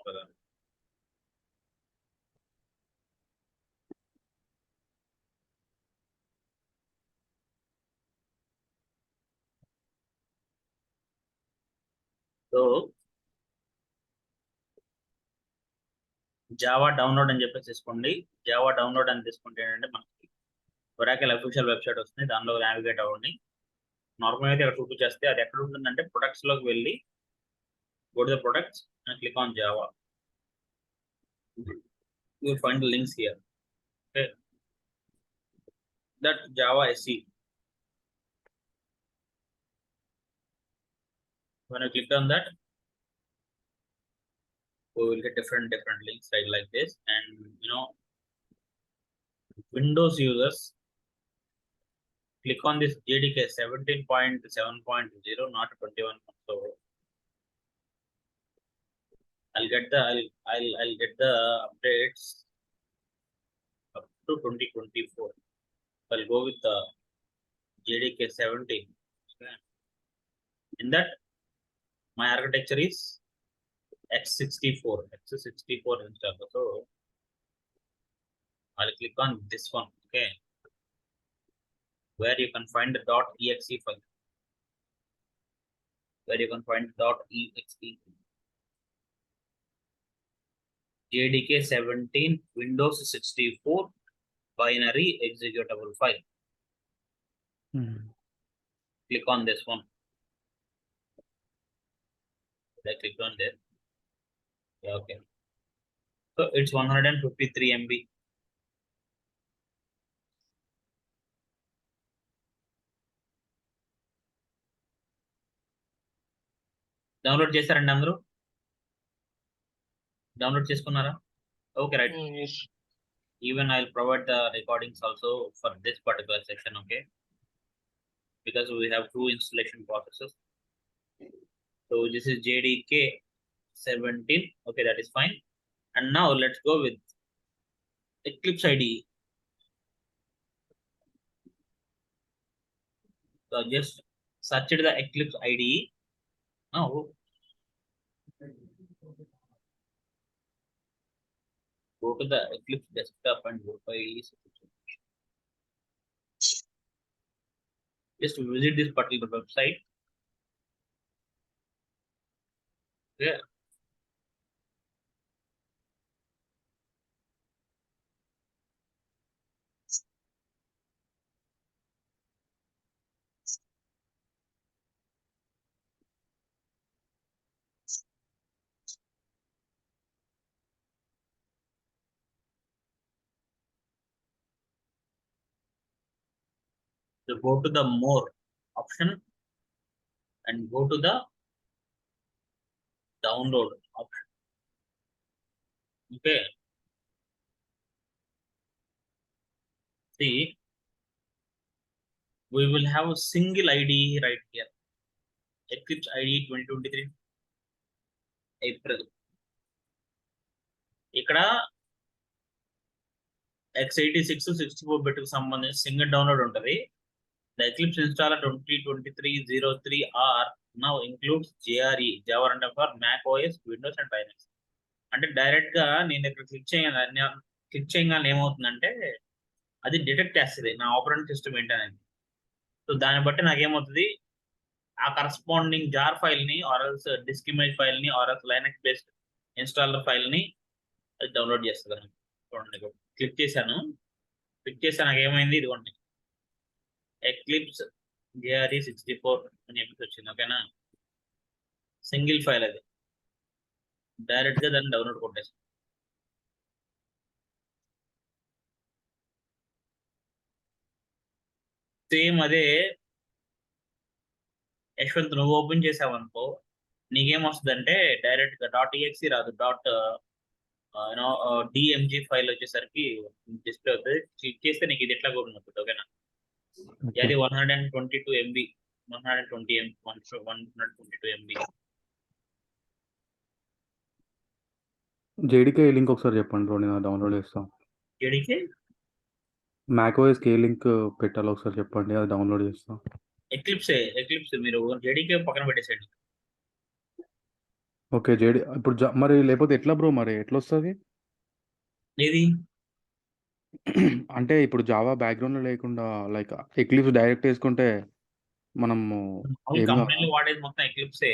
కదా. So Java download అని చెప్పేసి తీసుకోండి. జావా డౌన్లోడ్ అని తీసుకుంటే ఏంటంటే మనకి ఒరాకిల్ అఫీషియల్ వెబ్సైట్ వస్తుంది, దానిలో నావిగేట్ అవ్వండి. నార్మల్ అయితే ఇక్కడ చూపించేస్తే అది ఎక్కడ ఉంటుందంటే ప్రొడక్ట్స్ లోకి వెళ్ళి go to the products and click on Java. You will find the links here. Okay, that Java SE. When I click on that, we will get different links right like this. And Windows users, click on this JDK 17.7.0, not 21. So I'll get the updates up to 2024. I'll go with the JDK 17. Okay. In that, my architecture is x64 install. So I'll click on this one. Okay, where you can find the .exe file, .exe. JDK 17 Windows 64 binary executable file. Click on this one. I clicked on there. Yeah, okay. So it's 153 MB. Download చేశారండి అందరూ? Download చేసుకున్నారా? Okay, right. Yes. Even I'll provide the recordings also for this particular section. Okay, because we have two installation processes. So this is JDK 17. Okay, that is fine. And now let's go with Eclipse IDE. So just search the Eclipse IDE. Now go to the Eclipse desktop and go by just visit this particular website. Yeah. So go to the more option and go to the download option. Okay. See, we will have a single IDE right here. Eclipse IDE 2023 April. ఇక్కడ x86 64 bit కు సంబంధించి single download ఉంటుంది. The Eclipse installer 2023-03R now includes JRE, Java Runtime for Mac OS, Windows and Linux. అంటే direct గా నేను ఇక్కడ click చేయగానే ఏమవుతుందంటే అది డిటెక్ట్ చేస్తుంది నా ఆపరేటింగ్ సిస్టమ్ ఏంటనేది. సో దాన్ని బట్టి నాకేమవుతుంది, ఆ కరస్పాండింగ్ జార్ ఫైల్ ని ఆర్ఎల్స్ డిస్క్ ఇమేజ్ ఫైల్ ని ఆర్ఎల్స్ లైనక్స్ బేస్డ్ ఇన్స్టాలర్ ఫైల్ ని అది డౌన్లోడ్ చేస్తుంది. చూడండి, క్లిక్ చేశాను నాకు ఏమైంది, ఇదిగోండి ఎక్లిప్స్ JRE 64 అని చెప్పేసి వచ్చింది. ఓకేనా, సింగిల్ ఫైల్ అది, డైరెక్ట్ గా దాన్ని డౌన్లోడ్ కొట్టేస్తాను. సేమ్ అదే యశ్వంత్ నువ్వు ఓపెన్ చేసావనుకో నీకేమొస్తుంది అంటే డైరెక్ట్ గా .exe రాదు, DMG ఫైల్ వచ్చేసరికి డిస్ప్లే అవుతుంది. క్లిక్ చేస్తే నీకు ఇది ఎట్లా కూడా ఉంటుంది. ఓకేనా, అది 122 MB 122 MB. JDK లింక్ ఒకసారి చెప్పండి బ్రో, నేను డౌన్లోడ్ చేస్తాను. JDK మ్యాక్ ఓఎస్ కే లింక్ పెట్టాలో ఒకసారి చెప్పండి, అది డౌన్లోడ్ చేస్తాం. ఎక్లిప్స్ మీరు JDK పక్కన పెట్టేసేయండి. ఓకే. ఇప్పుడు మరి లేకపోతే ఎట్లా బ్రో మరి ఎట్లొస్తది? ఏది అంటే ఇప్పుడు జావా బ్యాక్‌గ్రౌండ్‌లో లేకుండా లైక్ ఎక్లిప్స్ డైరెక్ట్ యేసుకుంటే మనము అవును ఏం కాదా? కంపెనీలో వాడేది మొత్తం ఎక్లిప్సే.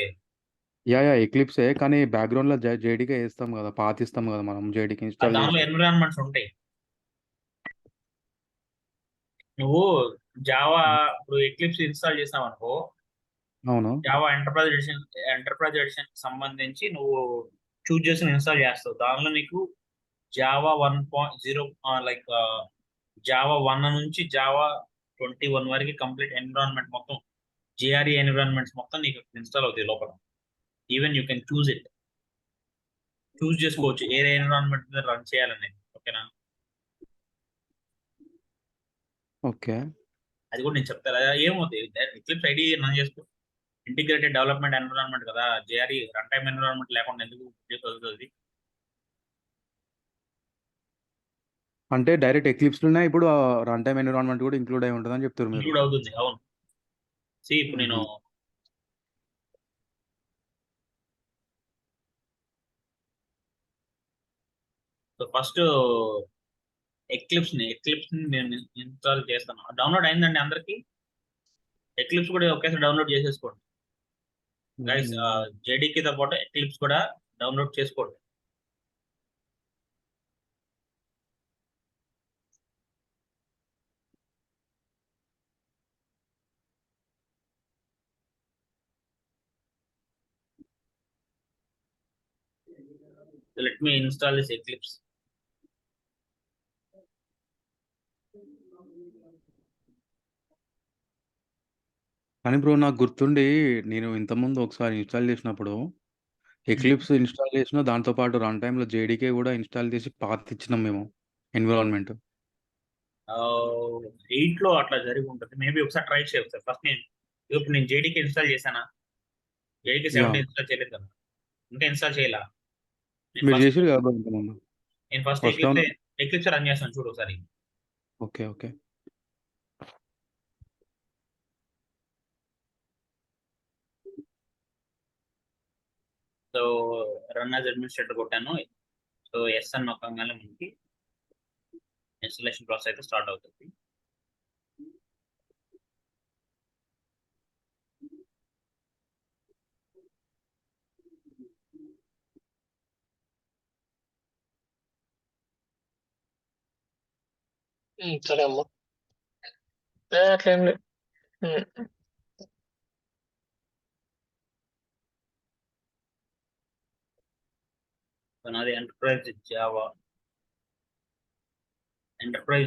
యాహ్! ఎక్లిప్సే కానీ బ్యాక్‌గ్రౌండ్‌లో జేడీకే యేస్తాం గదా! పాత్ ఇస్తాం గదా! మనం జేడీకి ఇన్‌స్టాల్ దానిలో చేసి. ఎన్విరాన్మెంట్స్ ఉంటాయి. నువ్వు జావా ఇప్పుడు ఎక్లిప్స్ ఇన్స్టాల్ చేసావు అనుకో, అవును. జావా ఎంటర్ప్రైజ్ ఎడిషన్ సంబంధించి నువ్వు చూజ్ చేసి ఇన్స్టాల్ చేస్తావు. దానిలో నీకు జావా 1.0 లైక్ జావా 1 నుంచి జావా 21 వరకు కంప్లీట్ ఎన్విరాన్మెంట్ మొత్తం జేఆర్ఈ ఎన్విరాన్మెంట్స్ మొత్తం నీకు ఇన్స్టాల్ అవుతాయి లోపల. ఈవెన్ యూ కెన్ చూజ్ చేసుకోవచ్చు ఏ ఎన్విరాన్మెంట్ మీద రన్ చేయాలనేది. ఓకేనా? ఓకే. అది కూడా నేను చెప్తాను. ఏమవుతాయి ఎక్లిప్స్ ఐడి రన్ చేసుకో. ఇంటిగ్రేటెడ్ డెవలప్మెంట్ ఎన్విరాన్మెంట్ కదా, జేఆర్ఈ రన్ టైమ్ ఎన్విరాన్మెంట్ లేకుండా ఎందుకు చేసుకోగలుగుతుంది? అంటే డైరెక్ట్ ఎక్లిప్స్‌లోనే ఇప్పుడు రన్ టైమ్ ఎన్విరాన్మెంట్ కూడా ఇంక్లూడ్ అయి ఉంటదని చెప్తుర్రు మీరు. ఇంక్లూడ్ అవుతుంది. అవును. ఇప్పుడు నేను హుహు. ఫస్ట్ ఎక్లిప్స్ ని నేను ఇన్స్టాల్ చేస్తాను. డౌన్లోడ్ అయిందండి అందరికి. ఎక్లిప్స్ కూడా ఒకేసారి డౌన్లోడ్ చేసేసుకోండి గైస్. హ్మ్. జేడీకి పాటు ఎక్లిప్స్ కూడా డౌన్లోడ్ చేసుకోండి. Let me install this eclipse. కానీ బ్రో నాకు గుర్తుండి నేను ఇంతకుముందు ఒకసారి ఇన్‌స్టాల్ చేసినప్పుడు ఎక్లిప్స్ ఇన్‌స్టాల్ చేసిన దాంతో పాటు రన్ టైమ్‌లో జేడీకే కూడా ఇన్‌స్టాల్ చేసి పాత్ ఇచ్చినాం మేము ఎన్విరాన్మెంట్. 8 లో అట్లా జరిగి ఉంటుంది మేబీ. ఒకసారి ట్రై చేయవచ్చు. ఫస్ట్ ఇప్పుడు నేను జేడీకి ఇన్స్టాల్ చేశానా? జేడీకి యాహ్! 17 ఇన్స్టాల్ చేయలేదు కదా, ఇంకా ఇన్స్టాల్ చేయాల. నేను మీరు ఫస్ట్ చేసిర్రు కదా బ్రో ఇంతకుముందు. నేను first first eclipse down eclipse run చేస్తాను చూడు ఒకసారి. Okay. Okay. So run as administrator కొట్టాను. సో ఎస్ అని నొక్కగానే మనకి ఇన్స్టాలేషన్ ప్రాసెస్ అయితే స్టార్ట్ అవుతుంది. సరే అమ్మా. అట్లేం లేదు. సో నాది ఎంటర్ప్రైజ్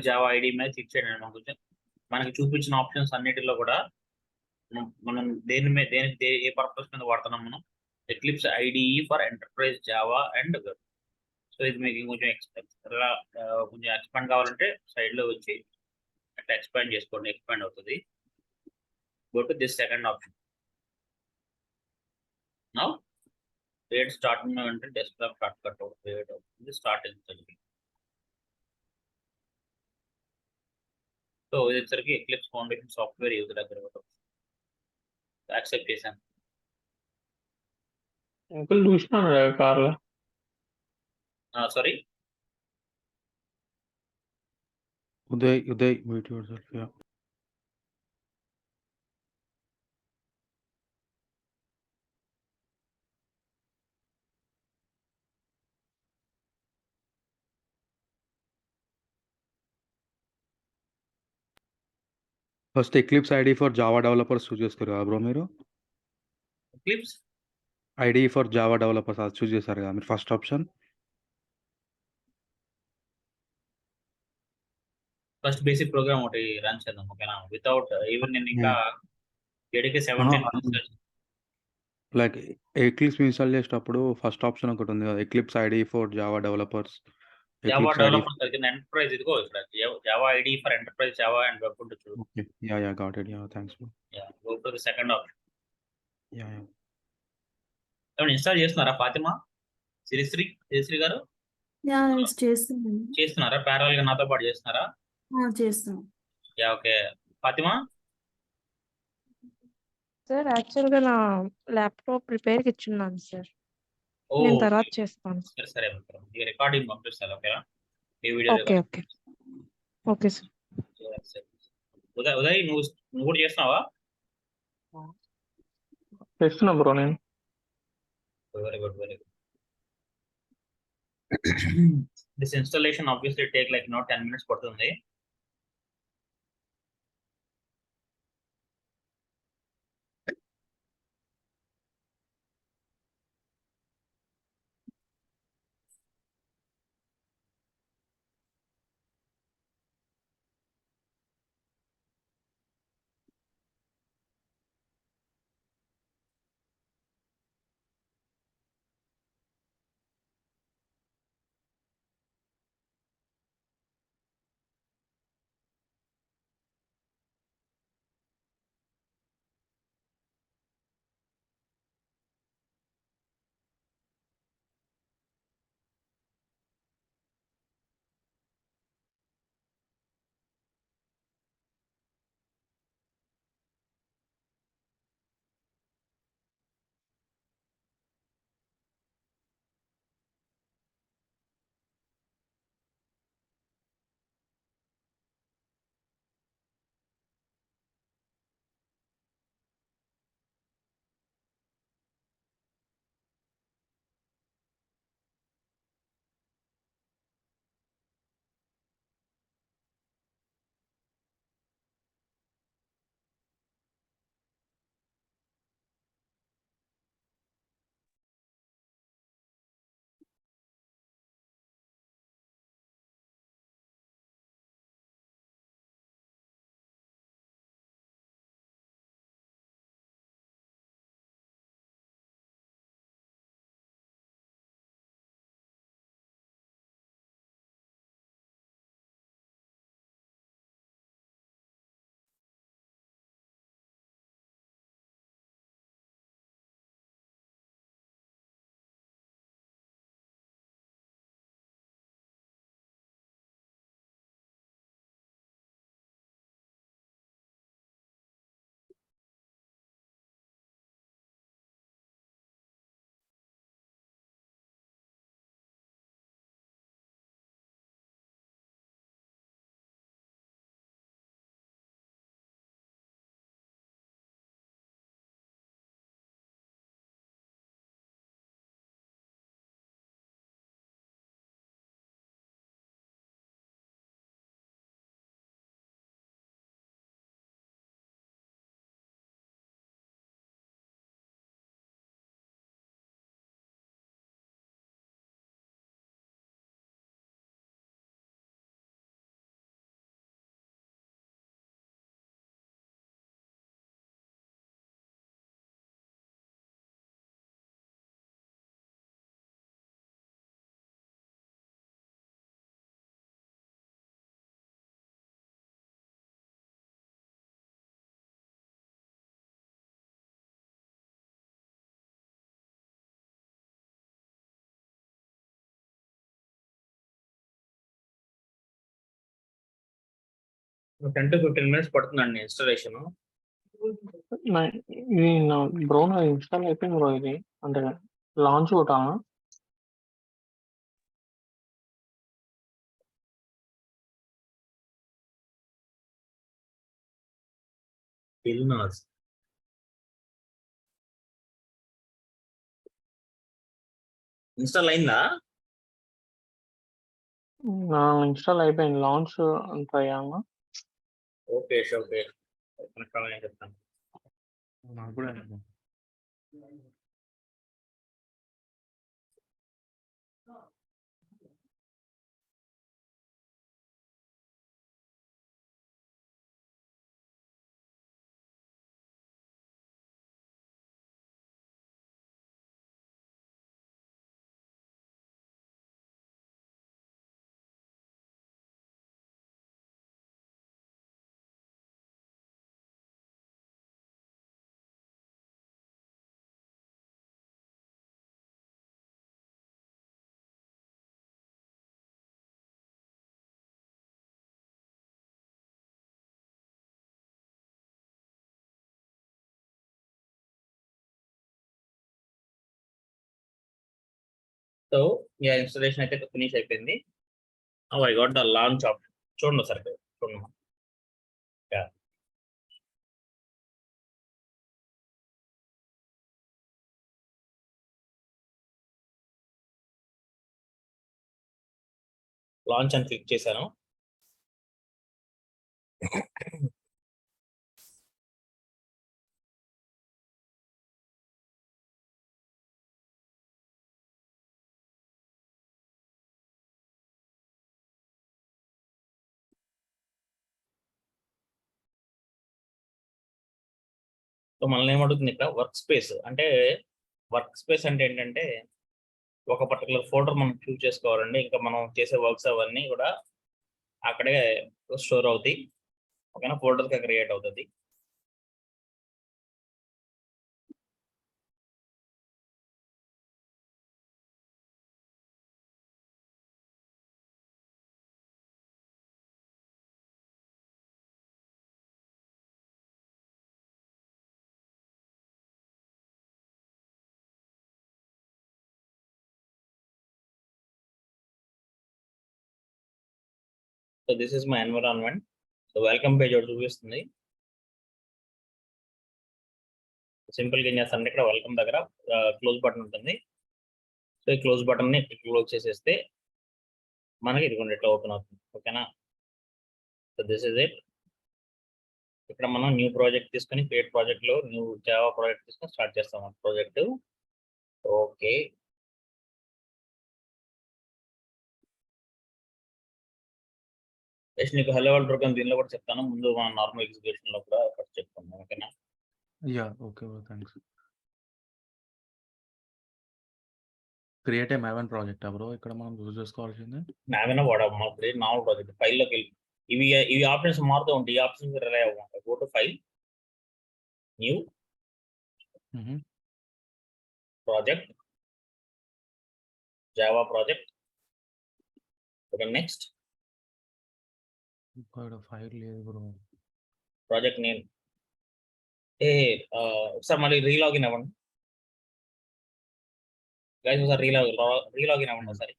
జావా ఐడి మీద క్లిక్ చేయండి. మనకి చూపించిన ఆప్షన్స్ అన్నిటిలో కూడా మనం దేనికి ఏ పర్పస్ మీద వాడుతున్నాం మనం? Eclipse IDE for enterprise Java and web. So ఇది మీకు కొంచెం కొంచెం ఎక్స్పాండ్ కావాలంటే సైడ్ లో వచ్చి అట్లా ఎక్స్పాండ్ చేసుకోండి. ఎక్స్పాండ్ అవుతుంది. Go to this second option. Now create start అంటే డెస్క్టాప్ షార్ట్ కట్ క్రియేట్ అవుతుంది. స్టార్ట్ అవుతుంది. సో ఇది వచ్చరికి ఎక్లిప్స్ ఫౌండేషన్ సాఫ్ట్వేర్ యూజర్ దగ్గర యాక్సెప్ట్ చేశాను. అంకుల్ చూసినాను కార్లో. Sorry, Uday mute yourself. Yeah! First Eclipse ID for Java developers choose చేసుకోరు కదా బ్రో మీరు? Eclipse ID for Java developers అది చూజ్ చేశారు కదా మీరు first option? First basic program ఒకటి రన్ చేద్దాం. ఓకేనా? వితౌట్ ఈవెన్ నేను ఇంకా హ్మ్. జేడీకే అహా! 17 లైక్ ఎక్లిప్స్ ఇన్‌స్టాల్ చేసేటప్పుడు ఫస్ట్ ఆప్షన్ ఒకటి ఉంది కదా! Eclipse ID for Java developers. Java eclipse ID developer కింద ఎంటర్ప్రైజ్ ఇదిగో ఇక్కడ Java ID for enterprise Java and web ఉంటుంది చూడు. Okay. Yeah! Got it. Yeah! Thanks bro. Go to the second option. Yeah! ఏమైనా install చేస్తున్నారా ఫాతిమా? శ్రీశ్రీ గారు చేస్తున్నాను. చేస్తున్నారా? ప్యారల్ గా నాతో పాటు చేస్తున్నారా? చేస్తాను. ఓకే. ఫాతిమా సార్ యాక్చువల్‌గా నా ల్యాప్‌టాప్ రిపేర్‌కి ఇచ్చున్నాను సార్. ఓ నేను తర్వాత చేస్తాను. సరే సరే మిత్రం. ఈ రికార్డింగ్ పంపిస్తాను ఓకేనా ఈ video okay okay okay sir. Uday నువ్వు కూడా చేస్తున్నావా? చేస్తున్నా బ్రో నేను. Very good very good. This installation obviously take like 10 minutes పడుతుంది. ఒక 10 to 15 minutes పడుతుందండి ఇన్స్టాలేషన్. ఇది నా బ్రో నాది ఇన్స్టాల్ అయిపోయింది బ్రో. ఇది అంటే లాంచ్ కొట్టాలా? Illinois. ఇన్స్టాల్ అయిందా? ఇన్స్టాల్ అయిపోయింది. లాంచ్ అంత అయ్యామా? ఓకే ఓకే చెప్తాను. నాకు కూడా సో ఇన్స్టాలేషన్ అయితే ఫినిష్ అయిపోయింది. I got the launch option. చూడండి సార్ చూడండి. లాంచ్ అని క్లిక్ చేశాను. సో మనల్ని ఏమడుగుతుంది ఇక్కడ వర్క్ స్పేస్ అంటే ఏంటంటే ఒక పర్టికులర్ ఫోల్డర్ మనం చూస్ చేసుకోవాలండి. ఇంకా మనం చేసే వర్క్స్ అవన్నీ కూడా అక్కడే స్టోర్ అవుతాయి. ఓకేనా, ఫోల్డర్ గా క్రియేట్ అవుతుంది. So this is my environment. So welcome page ఒకటి చూపిస్తుంది. సింపుల్ గా ఏం చేస్తానంటే ఇక్కడ వెల్కమ్ దగ్గర క్లోజ్ బటన్ ఉంటుంది. సో ఈ క్లోజ్ బటన్ ని క్లోజ్ చేసేస్తే మనకి ఇదిగోండి ఇట్లా ఓపెన్ అవుతుంది. ఓకేనా, సో దిస్ ఇస్ ఇట్. ఇక్కడ మనం న్యూ ప్రాజెక్ట్ తీసుకొని క్రియేట్ ప్రాజెక్ట్ లో న్యూ జావా ప్రాజెక్ట్ తీసుకొని స్టార్ట్ చేస్తాం ప్రాజెక్ట్. ఓకే, నీకు హలో వరల్డ్ ప్రోగ్రామ్ దీనిలో కూడా చెప్తాను. ముందు మన నార్మల్ ఎగ్జిక్యూషన్ లో కూడా ఫస్ట్ చెప్తాను. ఓకేనా, yeah okay bro, thanks. Create a MAVEN project bro ఇక్కడ మనం యూజ్ చేసుకోవాల్సింది. MAVEN వాడమ్మా. ఇప్పుడు నార్మల్ ప్రాజెక్ట్ ఫైల్లోకి వెళ్ళి ఇవి ఆప్షన్స్ మారుతూ ఉంటాయి. ఈ ఆప్షన్స్ రిలై అవ్వమంటాయి. Go to file, new project, Java project. Okay, next ఇక్కడ ఫైల్ లేదు బ్రో. Project name. ఒకసారి మళ్ళీ రీలాగిన్ అవ్వండి. గైస్ ఒకసారి రీలాగిన్ అవ్వండి ఒకసారి.